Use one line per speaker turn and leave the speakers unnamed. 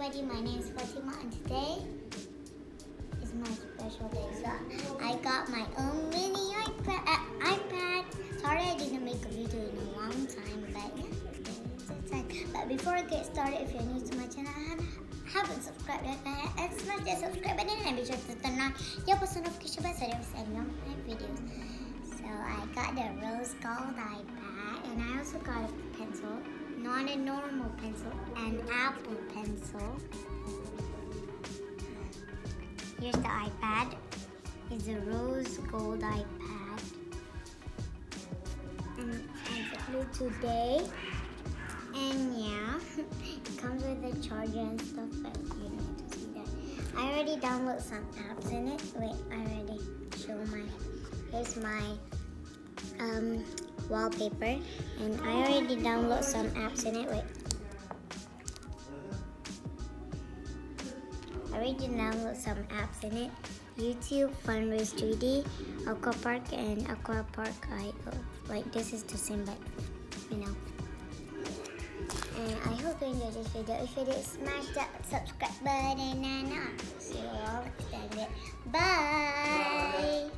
everybody, my name is Fatimah and today is my special day. So I got my own mini iPad. Sorry I didn't make a video in a long time, but yeah, it's time. But before I get started, if you're new to my channel and haven't subscribed yet, smash the subscribe button and be sure to turn on your post notification bell so you don't miss any of my videos. So I got the rose gold iPad and I also got a pencil. Not a normal pencil, an Apple pencil. Here's the iPad. It's a rose gold iPad. And it's blue today. And yeah, it comes with a charger and stuff, but you don't need to see that. I already downloaded some apps in it. Wait, I already show here's my wallpaper, and I already downloaded some apps in it. Wait, I already downloaded some apps in it. YouTube, Funraise 3D, Aquapark, and Aquapark IO. Like this is the same, but you know. And I hope you enjoyed this video. If you did, smash that subscribe button and I'll see you all next time. Bye.